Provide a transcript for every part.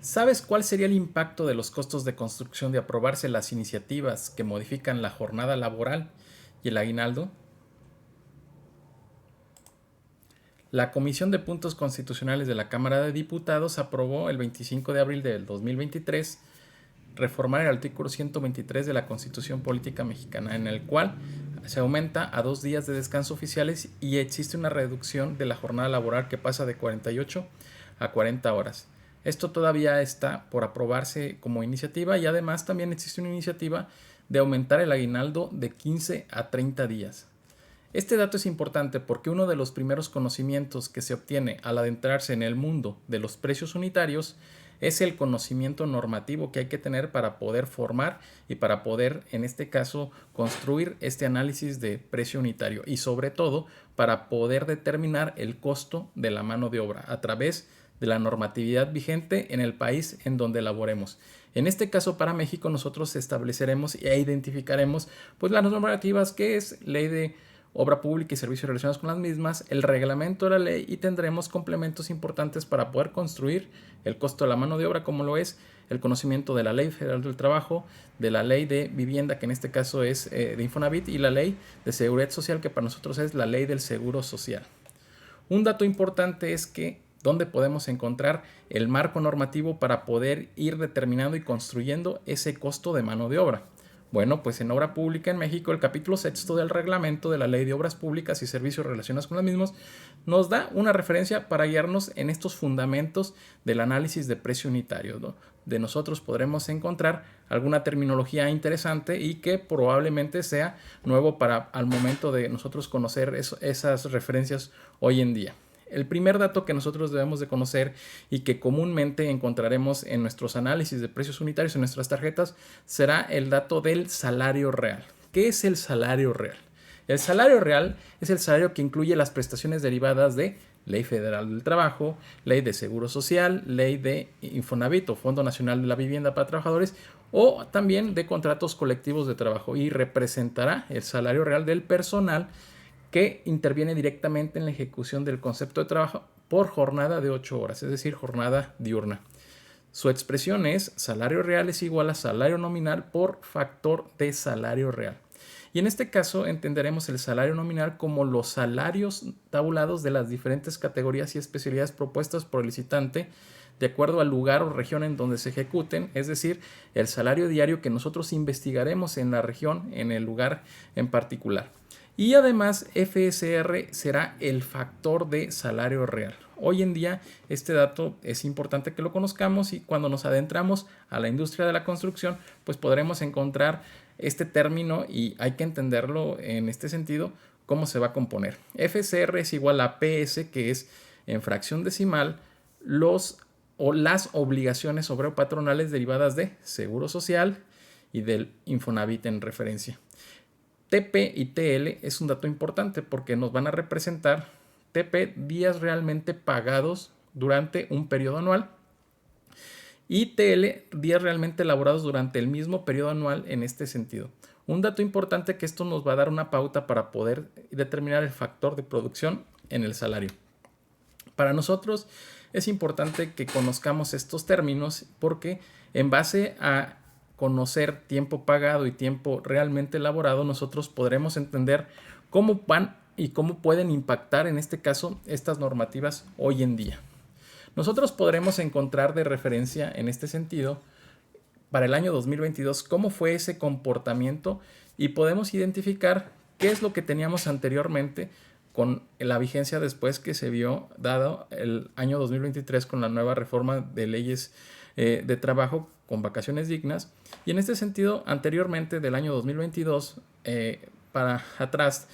¿Sabes cuál sería el impacto de los costos de construcción de aprobarse las iniciativas que modifican la jornada laboral y el aguinaldo? La Comisión de Puntos Constitucionales de la Cámara de Diputados aprobó el 25 de abril del 2023 reformar el artículo 123 de la Constitución Política Mexicana, en el cual se aumenta a 2 días de descanso oficiales y existe una reducción de la jornada laboral que pasa de 48 a 40 horas. Esto todavía está por aprobarse como iniciativa y además también existe una iniciativa de aumentar el aguinaldo de 15 a 30 días. Este dato es importante porque uno de los primeros conocimientos que se obtiene al adentrarse en el mundo de los precios unitarios es el conocimiento normativo que hay que tener para poder formar y para poder, en este caso, construir este análisis de precio unitario y sobre todo para poder determinar el costo de la mano de obra a través de la normatividad vigente en el país en donde laboremos. En este caso, para México, nosotros estableceremos e identificaremos pues las normativas que es ley de obra pública y servicios relacionados con las mismas, el reglamento de la ley y tendremos complementos importantes para poder construir el costo de la mano de obra, como lo es el conocimiento de la Ley Federal del Trabajo, de la Ley de Vivienda, que en este caso es de Infonavit, y la Ley de Seguridad Social, que para nosotros es la Ley del Seguro Social. Un dato importante es que dónde podemos encontrar el marco normativo para poder ir determinando y construyendo ese costo de mano de obra. Bueno, pues en obra pública en México, el capítulo sexto del reglamento de la Ley de Obras Públicas y Servicios Relacionados con las mismas nos da una referencia para guiarnos en estos fundamentos del análisis de precio unitario, ¿no? De nosotros podremos encontrar alguna terminología interesante y que probablemente sea nuevo para al momento de nosotros conocer esas referencias hoy en día. El primer dato que nosotros debemos de conocer y que comúnmente encontraremos en nuestros análisis de precios unitarios en nuestras tarjetas será el dato del salario real. ¿Qué es el salario real? El salario real es el salario que incluye las prestaciones derivadas de Ley Federal del Trabajo, Ley de Seguro Social, Ley de Infonavit o Fondo Nacional de la Vivienda para Trabajadores o también de contratos colectivos de trabajo y representará el salario real del personal que interviene directamente en la ejecución del concepto de trabajo por jornada de 8 horas, es decir, jornada diurna. Su expresión es salario real es igual a salario nominal por factor de salario real. Y en este caso entenderemos el salario nominal como los salarios tabulados de las diferentes categorías y especialidades propuestas por el licitante de acuerdo al lugar o región en donde se ejecuten, es decir, el salario diario que nosotros investigaremos en la región, en el lugar en particular. Y además FSR será el factor de salario real. Hoy en día este dato es importante que lo conozcamos y cuando nos adentramos a la industria de la construcción pues podremos encontrar este término y hay que entenderlo en este sentido cómo se va a componer. FSR es igual a PS, que es en fracción decimal las obligaciones obrero-patronales derivadas de Seguro Social y del Infonavit en referencia. TP y TL es un dato importante porque nos van a representar TP días realmente pagados durante un periodo anual y TL días realmente elaborados durante el mismo periodo anual en este sentido. Un dato importante que esto nos va a dar una pauta para poder determinar el factor de producción en el salario. Para nosotros es importante que conozcamos estos términos porque en base a conocer tiempo pagado y tiempo realmente elaborado, nosotros podremos entender cómo van y cómo pueden impactar en este caso estas normativas hoy en día. Nosotros podremos encontrar de referencia en este sentido para el año 2022 cómo fue ese comportamiento y podemos identificar qué es lo que teníamos anteriormente con la vigencia después que se vio dado el año 2023 con la nueva reforma de leyes de trabajo con vacaciones dignas. Y en este sentido, anteriormente del año 2022 para atrás,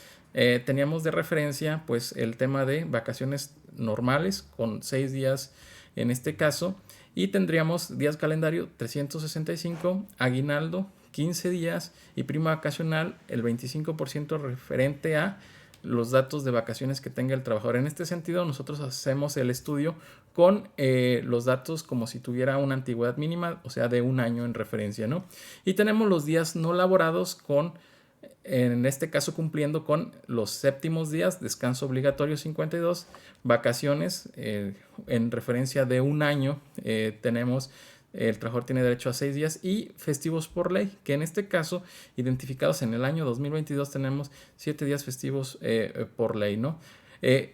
teníamos de referencia pues el tema de vacaciones normales con 6 días en este caso y tendríamos días calendario 365, aguinaldo 15 días y prima vacacional el 25% referente a los datos de vacaciones que tenga el trabajador. En este sentido, nosotros hacemos el estudio con los datos como si tuviera una antigüedad mínima, o sea, de un año en referencia, ¿no? Y tenemos los días no laborados con en este caso cumpliendo con los séptimos días, descanso obligatorio 52, vacaciones en referencia de un año, tenemos el trabajador tiene derecho a 6 días y festivos por ley, que en este caso, identificados en el año 2022, tenemos 7 días festivos por ley, ¿no?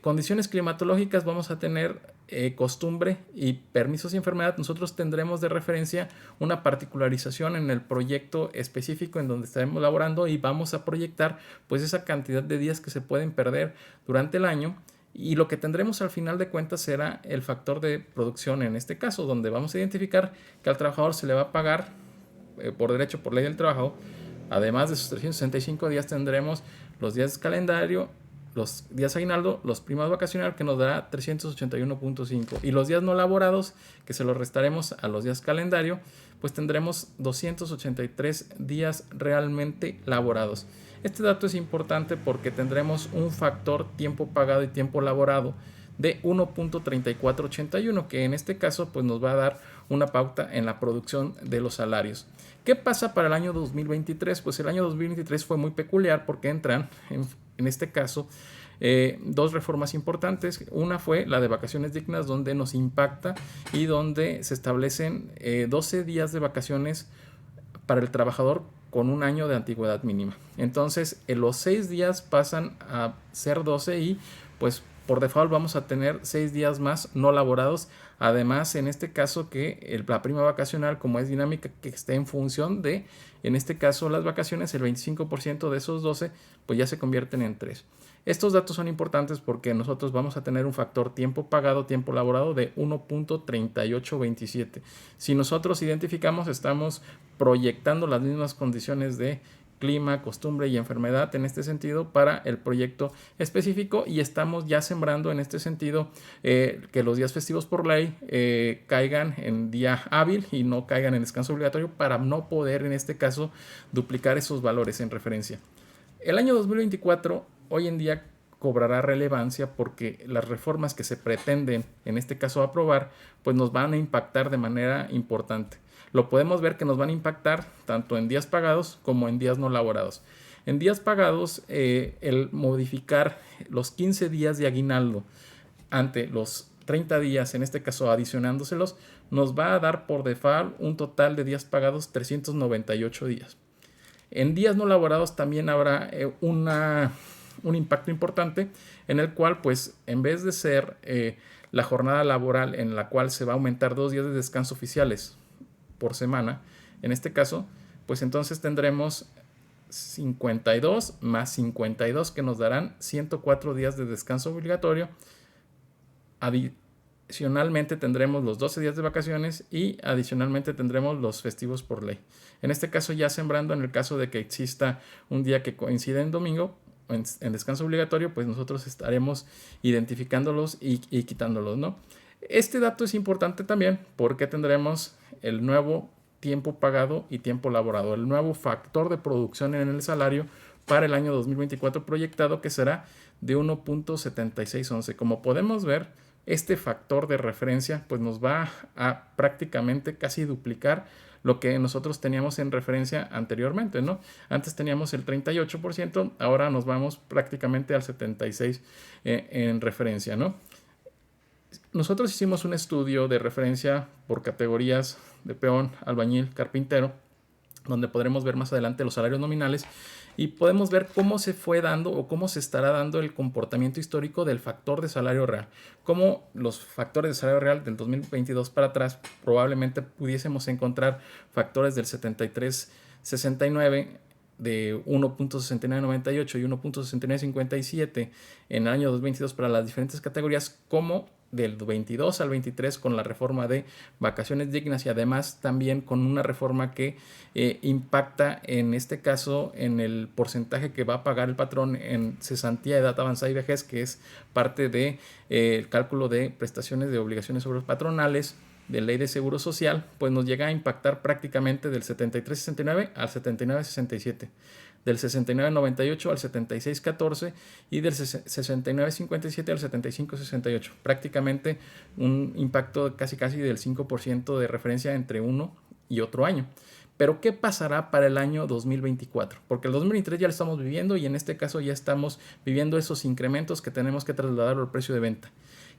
Condiciones climatológicas, vamos a tener costumbre y permisos y enfermedad. Nosotros tendremos de referencia una particularización en el proyecto específico en donde estaremos laborando y vamos a proyectar pues esa cantidad de días que se pueden perder durante el año. Y lo que tendremos al final de cuentas será el factor de producción en este caso, donde vamos a identificar que al trabajador se le va a pagar por derecho, por ley del trabajo. Además de sus 365 días, tendremos los días de calendario, los días aguinaldo, los primas vacacional, que nos dará 381.5, y los días no laborados, que se los restaremos a los días calendario, pues tendremos 283 días realmente laborados. Este dato es importante porque tendremos un factor tiempo pagado y tiempo laborado de 1.3481, que en este caso pues nos va a dar una pauta en la producción de los salarios. ¿Qué pasa para el año 2023? Pues el año 2023 fue muy peculiar porque entran en este caso dos reformas importantes. Una fue la de vacaciones dignas, donde nos impacta y donde se establecen 12 días de vacaciones para el trabajador con un año de antigüedad mínima. Entonces, los 6 días pasan a ser 12 y pues por default vamos a tener 6 días más no laborados. Además, en este caso que la prima vacacional, como es dinámica, que esté en función de, en este caso las vacaciones, el 25% de esos 12 pues ya se convierten en 3. Estos datos son importantes porque nosotros vamos a tener un factor tiempo pagado, tiempo laborado de 1.3827. Si nosotros identificamos, estamos proyectando las mismas condiciones de clima, costumbre y enfermedad en este sentido para el proyecto específico, y estamos ya sembrando en este sentido que los días festivos por ley caigan en día hábil y no caigan en descanso obligatorio, para no poder en este caso duplicar esos valores en referencia. El año 2024 hoy en día cobrará relevancia porque las reformas que se pretenden en este caso aprobar pues nos van a impactar de manera importante. Lo podemos ver que nos van a impactar tanto en días pagados como en días no laborados. En días pagados, el modificar los 15 días de aguinaldo ante los 30 días, en este caso adicionándoselos, nos va a dar por default un total de días pagados 398 días. En días no laborados también habrá un impacto importante, en el cual pues en vez de ser la jornada laboral en la cual se va a aumentar 2 días de descanso oficiales por semana, en este caso pues entonces tendremos 52 más 52, que nos darán 104 días de descanso obligatorio. Adicionalmente tendremos los 12 días de vacaciones y adicionalmente tendremos los festivos por ley. En este caso ya sembrando, en el caso de que exista un día que coincide en domingo en descanso obligatorio, pues nosotros estaremos identificándolos y quitándolos, ¿no? Este dato es importante también porque tendremos el nuevo tiempo pagado y tiempo laborado, el nuevo factor de producción en el salario para el año 2024 proyectado, que será de 1.7611. Como podemos ver, este factor de referencia pues nos va a prácticamente casi duplicar lo que nosotros teníamos en referencia anteriormente, ¿no? Antes teníamos el 38%, ahora nos vamos prácticamente al 76% en referencia, ¿no? Nosotros hicimos un estudio de referencia por categorías de peón, albañil, carpintero, donde podremos ver más adelante los salarios nominales y podemos ver cómo se fue dando o cómo se estará dando el comportamiento histórico del factor de salario real. Cómo los factores de salario real del 2022 para atrás probablemente pudiésemos encontrar factores del 73-69, de 1.6998 y 1.6957 en el año 2022 para las diferentes categorías, como del 22 al 23 con la reforma de vacaciones dignas, y además también con una reforma que impacta en este caso en el porcentaje que va a pagar el patrón en cesantía, edad avanzada y vejez, que es parte de el cálculo de prestaciones de obligaciones sobre los patronales de ley de seguro social, pues nos llega a impactar prácticamente del 73.69 al 79.67, del 69.98 al 76.14 y del 69.57 al 75.68. Prácticamente un impacto casi del 5% de referencia entre uno y otro año. Pero ¿qué pasará para el año 2024? Porque el 2023 ya lo estamos viviendo y en este caso ya estamos viviendo esos incrementos que tenemos que trasladar al precio de venta.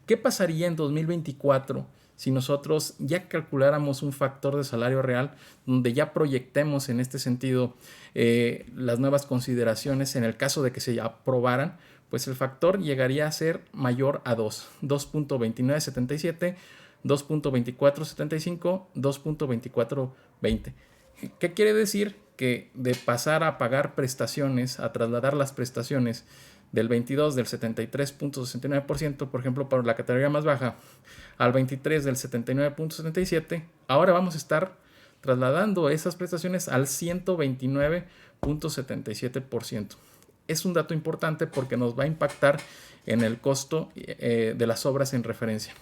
¿Qué pasaría en 2024 si nosotros ya calculáramos un factor de salario real donde ya proyectemos en este sentido las nuevas consideraciones en el caso de que se aprobaran? Pues el factor llegaría a ser mayor a 2.2977, 2.2475, 2.2420. ¿Qué quiere decir? Que de pasar a pagar prestaciones, a trasladar las prestaciones del 22 del 73.69%, por ejemplo, para la categoría más baja, al 23 del 79.77%, ahora vamos a estar trasladando esas prestaciones al 129.77%. Es un dato importante porque nos va a impactar en el costo de las obras en referencia.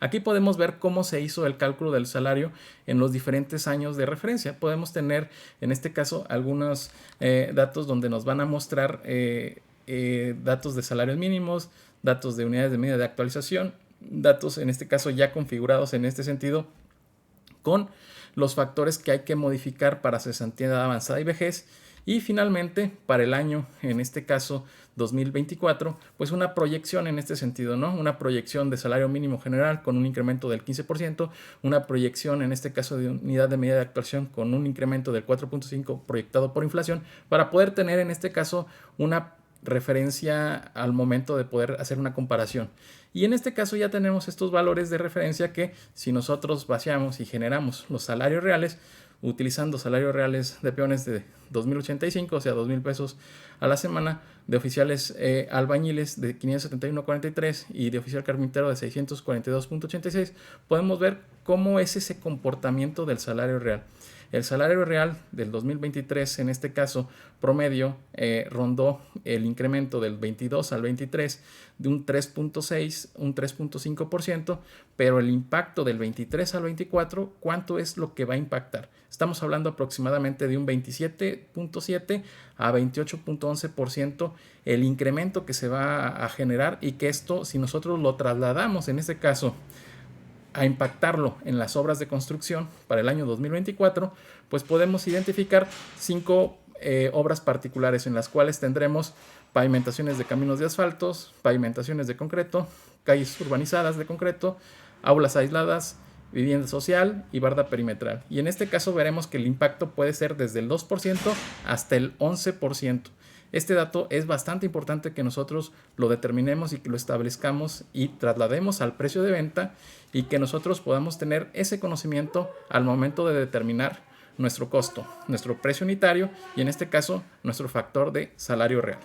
Aquí podemos ver cómo se hizo el cálculo del salario en los diferentes años de referencia. Podemos tener, en este caso, algunos datos donde nos van a mostrar datos de salarios mínimos, datos de unidades de medida de actualización, datos, en este caso, ya configurados en este sentido, con los factores que hay que modificar para cesantía avanzada y vejez. Y finalmente, para el año, en este caso 2024, pues una proyección en este sentido, ¿no? Una proyección de salario mínimo general con un incremento del 15%, una proyección en este caso de unidad de medida de actualización con un incremento del 4.5% proyectado por inflación, para poder tener en este caso una referencia al momento de poder hacer una comparación. Y en este caso ya tenemos estos valores de referencia que si nosotros vaciamos y generamos los salarios reales, utilizando salarios reales de peones de 2.085, o sea, 2,000 pesos a la semana, de oficiales albañiles de 571.43 y de oficial carpintero de 642.86, podemos ver cómo es ese comportamiento del salario real. El salario real del 2023, en este caso promedio, rondó el incremento del 22 al 23 de un 3.6, un 3.5%, pero el impacto del 23 al 24, ¿cuánto es lo que va a impactar? Estamos hablando aproximadamente de un 27.7 a 28.11% el incremento que se va a generar, y que esto, si nosotros lo trasladamos en este caso a impactarlo en las obras de construcción para el año 2024, pues podemos identificar 5 obras particulares en las cuales tendremos pavimentaciones de caminos de asfaltos, pavimentaciones de concreto, calles urbanizadas de concreto, aulas aisladas, vivienda social y barda perimetral. Y en este caso veremos que el impacto puede ser desde el 2% hasta el 11%. Este dato es bastante importante que nosotros lo determinemos y que lo establezcamos y traslademos al precio de venta, y que nosotros podamos tener ese conocimiento al momento de determinar nuestro costo, nuestro precio unitario y en este caso nuestro factor de salario real.